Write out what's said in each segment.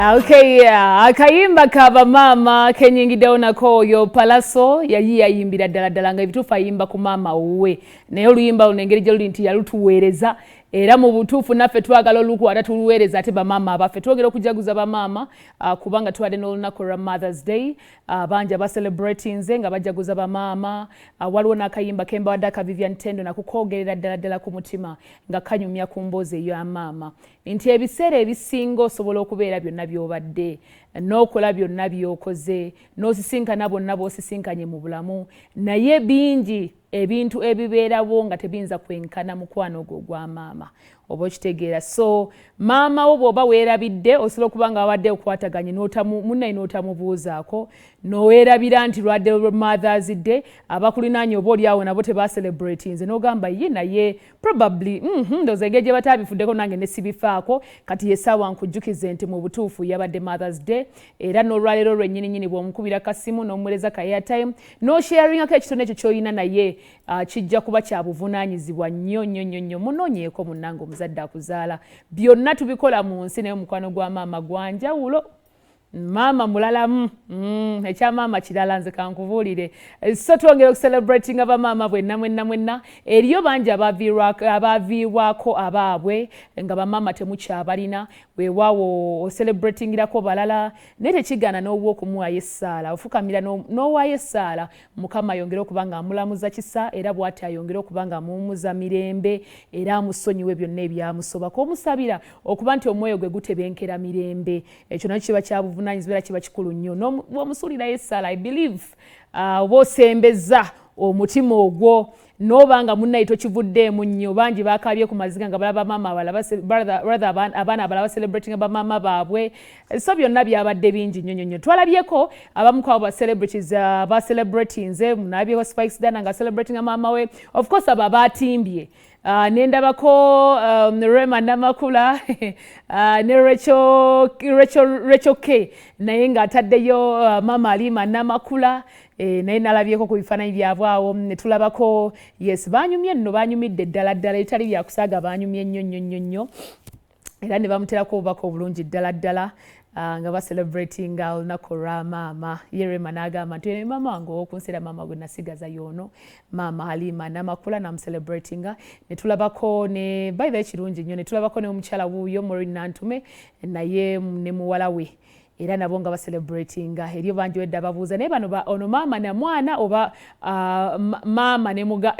Okay, akayimba kaba Maama kenyingiddewo nako yo Palaso yali yayimbira ddala nga ebituufu ayimba ku maama wuwe naye oluyimba luno engeri gye luli nti yalutuweereza era mu butuufu naffe twagala olukwata tuluweereza ate bamaama abaffe twogera okujaguza bamaama kubanga tuwadde n'olunaku lwa Mother's Day bangi abacelebratinze nga bajaguza bamaama waliwo n'akayimba kembawadde aka Vivian Tendo nakukoogerera ddala ku mutima nga kanyumya ku mboozi eyo ya maama nti ebiseera ebisinga osobola okubeera byonna by'obadde n'okola byonna by'okoze n'osisinkana bonna b'osisinkanye mu bulamu naye bingi ebintu ebibeerawo nga tebiyinza kwenkana mukwano gwo gwa maama oba okitegeera so maama wo bw'oba weerabidde osobola okuba nga wabadde okwataganye munnayi n'otamubuuzaako n'oweerabira nti lwadde Mother's Day abakulinaanye oba oliawo nabo tebacelebratinze n'ogamba ye naye probably ndowooza engeri gye bataabifuddeko nange ne sibifaako kati yesaawa nkujjukize nti mu butuufu yabadde Mother's Day era n'olwaleero lwennyininyini bw'omukubira kasimu n'omuweereza ka airtime n'osharingako ekitone ekyo ky'olina naye kijja kuba kya buvunaanyizibwa nnyo munoonyeeko munnange omuzadde akuzaala byonna tubikola mu nsi naye omukwano gwa maama gwanjawulo maama mulalamu ekya maama kirala nze kankubuulire so twongera okucelebratinga bamaama mwenna eriyo bangi abaaviirwako abaabwe nga bamaama temukyabalina weewaawo ocelebratingirako balala naye tekigaana n'owa okumuwaayo essaala ofukamira n'owaayo essaala mukama ayongere okuba nga amulamuza kisa era bw'ati ayongere okuba nga amuwummuza mirembe era amusonyiwe byonna ebyamusobako omusabira okuba nti omwoyo gwe gutebenkera mirembe ekyo nakyo kiba kyabuvunaanyizibwa kiba kikulu nnyo n'omusuulirayo essaala I believe oba osembeza omutima ogwo n'obanga munnayi tokivuddeemu nnyo bangi baakabye ku maziga nga balaba maama abaana abalala bacelebratinga bamaama baabwe so byonna byabadde bingi nnyo twalabyeko abamu kwabo bacelebrities bacelebratinze munabyeho Spice Dana nga celebratinga maama we of course abo abaatimbye nendabako Rema Namakula ne Rachel K naye ng'ataddeyo Maama Alima Namakula naye nalabyeko ku bifaananyi byabwe awo ne tulabako yes banyumye nno banyumidde ddala etali byakusaaga banyumye nnyo era ne bamuterako obubaka obulungi ddala nga bacelebratinga olunaku lwa maama ye Rema n'agamba nti maama wange ow'okunseera maama gwe nasigaza y'ono Maama Halima Namakula namucelebratinga ne tulabako ne by the way kirungi nnyo ne tulabako ne omukyala wuuyo Maureen Nantume naye ne muwala we era nabo nga bacelebratinga eriyo bangi wedda babuuza naye bano ono maama na mwana oba maama ne muga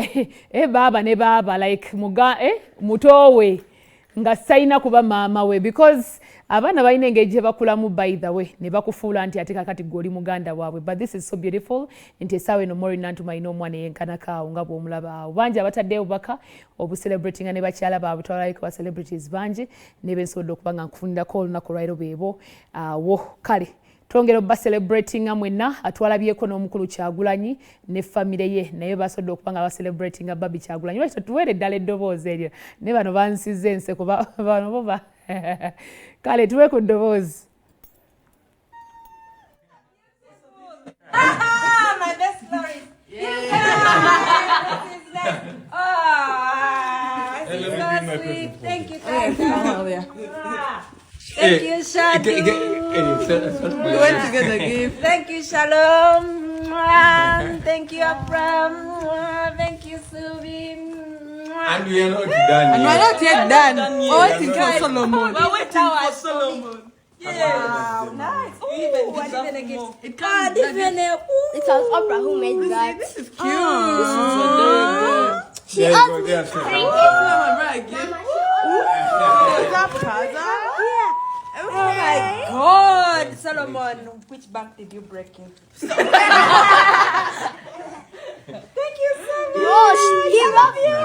baaba ne baaba like muga mutowe nga sayina kuba maama we because abaana balina engeri gye bakulamu by the way ne bakufuula nti ate kakati gw'oli muganda waabwe but this is so beautiful nti essaawa eno Maureen Nantume alina omwana eyenkanakaawo nga bw'omulaba awo bangi abataddeyo obubaka obucelebratinga ne bakyala baabwe twalaliko ba celebrities bangi ne bensobodde okuba nga nkufunirako olunaku lwairo beebo awo kale twongera bacelebratinga mwenna atwalabyeko n'omukulu Kyagulanyi ne famire ye naye basobodde okuba nga bacelebratinga Barbie Kyagulanyi lwaki tuweere ddala eddoboozi eryo ne bano bansize enseko bano boba kale tuwe ku ddoboozi my best story. This is so sweet. Thank you, thank you, Shadu. We went together again. Thank you, Shalom. Thank you, Abram. Thank you, Subi. And we are not done And yet. we're not yet done. Waiting for Solomon. We're waiting for Solomon. Wow, nice. Ooh, what is the gift? It comes It was Oprah who made that. This is cute. She There you asked go, me there, to sir. bring Oh, it. Mama, right, yeah. Is that Plaza? Yeah. Oh my God, Solomon, which bank did you break into? Thank you so much. Oh, he loves you.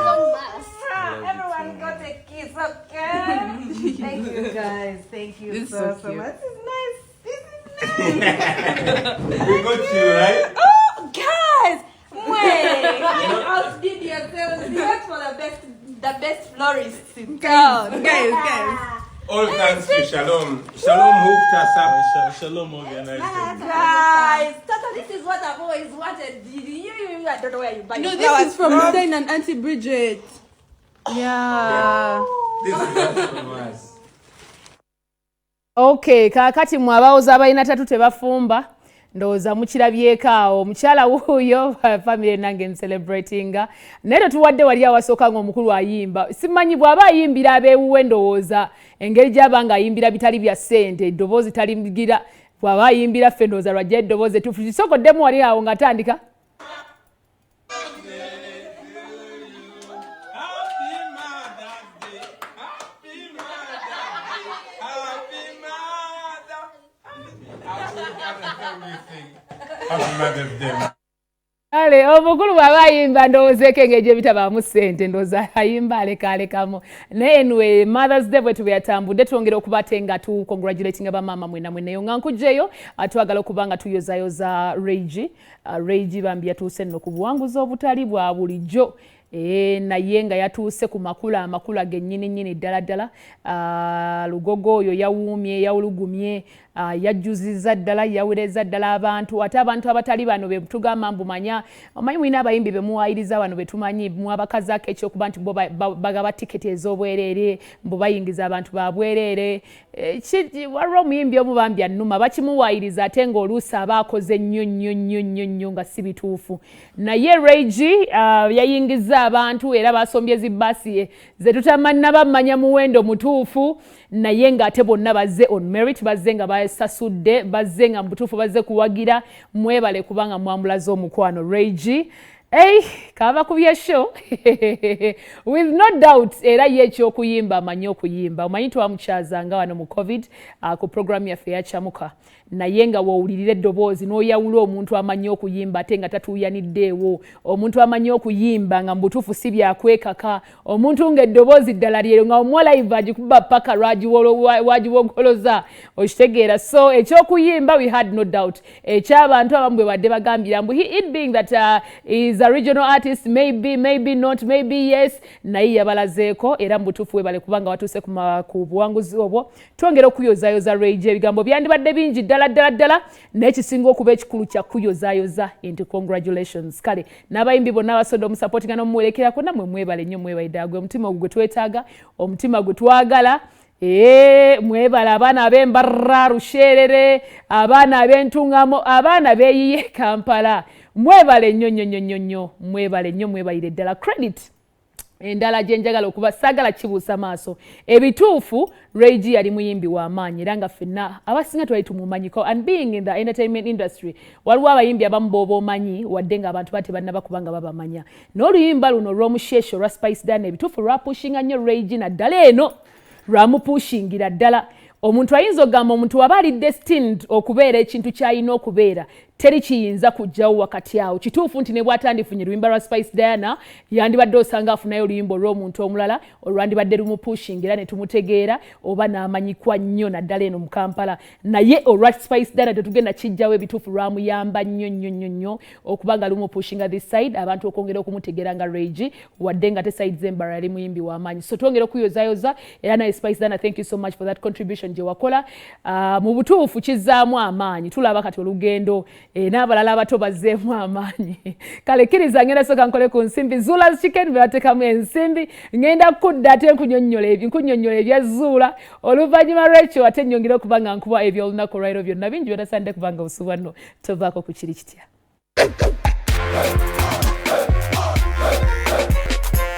Everyone got a kiss, okay? Thank you guys. Thank you This is so so cute. much. This is nice. This is nice. We got you, right? Oh, guys! Wait! You outdid yourselves. You went for the best florist in town. Guys. All thanks to Shalom. Shalom hooked us up. Shalom organized. Guys, Tata, this is what I've always wanted. I don't know where you buy No, your this flowers is from Stein and Auntie Bridget. Yeah. This is just from us. Okay, kakati mwabawoza abalina tatu tebafumba ndowooza mukirabyeko awo omukyala wuuyo family nange celebratinga naye tuwadde wali awasooka ng'omukulu ayimba simanyi bw'aba ayimbira abeewuwe ndowooza engeri gy'aba ayimbira bitali bya ssente eddoboozi taligira bw'aba ayimbira ffe ndowooza lwajja eddoboozi etuufu kisokoddemu wali awo ng'atandika Ale omukulu bw'aba ayimba ndowoozeeko engeri gyebitabaamu ssente ndowooza ayimba alekalekamu naye anyway Mother's Day bwe tubeyatambudde twongera okuba ate nga congratulating bamaama mwena mweneyo nga nkugjeyo twagala okuba nga tuyozayoza Regi bambi yatuuse nno ku buwanguzi obutali bwa bulijjo naye nga yatuuse ku amakulu agennyini ddala lugogo oyo yawuumye yawulugumye yajjuzizza ddala yawereza ddala abantu ate abantu abatali bano be tugamba mbumanya omanyi mulina abayimbi be muwayiriza bano be tumanyi mwabakazaako ekyokuba nti bo bagaba tiketi ez'obwereere mbu bayingiza abantu ba bwereere waliwo omuyimbi omu bambi annuma bakimuwayiriza ate ng'oluusi aba akoze nnyo nga si bituufu naye Regi yayingiza abantu era basombye zibbaasi ze tutamanna bamanya muwendo mutuufu naye ng'ate bonna bazze on merit bazze nga basasudde bazze nga mutuufu bazze kuwagira mwebale kubanga mwamulaze omukwano Regi kaba kubye show with no doubt era ye ekyokuyimba amanyi okuyimba omanyi twamukyazanga wano mu covid ku programu yaffe yakyamuka naye nga woowulirira eddoboozi n'oyawula omuntu amanyi okuyimba ate nga tatuuyaniddeewo omuntu amanyi okuyimba nga mubutuufu si byakwekaka omuntu ng'eddoboozi ddala lyero nga omuwa live agikuba paka lwagiwogoloza okitegeera so ekyokuyimba we had no doubt ekyabantu abamu bwe badde bagambira mbu it being that is a regional artist maybe not maybe yes naye yabalazeeko era mubutuufu webale kubanga watuuse ku buwanguzi obwo twongera okuyozayoza Regi ebigambo byandibadde bingi ddala naye kisinga okuba ekikulu kya kuyozayoza nti congratulations kale n'abayimbi bonna abasodde omusapootinga n'omumuwerekerako nammwe mwebale nnyo mwebale ddala gwe omutima gwe twetaaga omutima gwe twagala mwebale abaana ab'embarra rusherere abaana ab'entuŋŋamo abaana beeyiye Kampala mwebale nnyo mwebale nnyo mwebalire ddala credit endala gyenjagala okuba saagala kibuusa maaso ebituufu Regi yali muyimbi w'amaanyi era nga ffenna abasinga twali tumumanyiko and being in the entertainment industry waliwo abayimbi abamu b'oba omanyi wadde nga abantu bate bannaba nga babamanya n'oluyimba luno olw'omusheshe olwa Spice Dana ebituufu lwapushinga nnyo Regi naddala eno lwamupushingira ddala omuntu ayinza okugamba omuntu waba ali destined okubeera ekintu ky'alina okubeera teri kiyinza kujjawo wakati awo kituufu nti ne bw'atandifunye luyimba lwa Spice Diana yandibadde osanga afunayo oluyimba olw'omuntu omulala olwandibadde lumupushinga era ne tumutegeera oba n'amanyikwa nnyo naddala eno mu Kampala naye olwa Spice Diana tetugenda kijjawo ebituufu lwamuyamba nnyo okuba nga lumupushinga this side abantu okwongera okumutegeera nga Regi wadde nga te side zembara yali muyimbi w'amaanyi so twongera okuyozayoza era naye Spice Diana thank you so much for that contribution gye wakola mu butuufu kizzaamu amaanyi tulaba kati olugendo n'abalala abato bazzeemu amaanyi kale kkiriza ngenda soka nkole ku nsimbi Zula's chicken bebatekamu ensimbi ngenda kudda ate nkunnyonnyola ebya Zula oluvannyuma lw'ekyo ate nnyongera okuba nga nkuba ebyolunaku olwaliro byonna bingi byonasande kubanga obusuubwa nno tovaako ku kiri kitya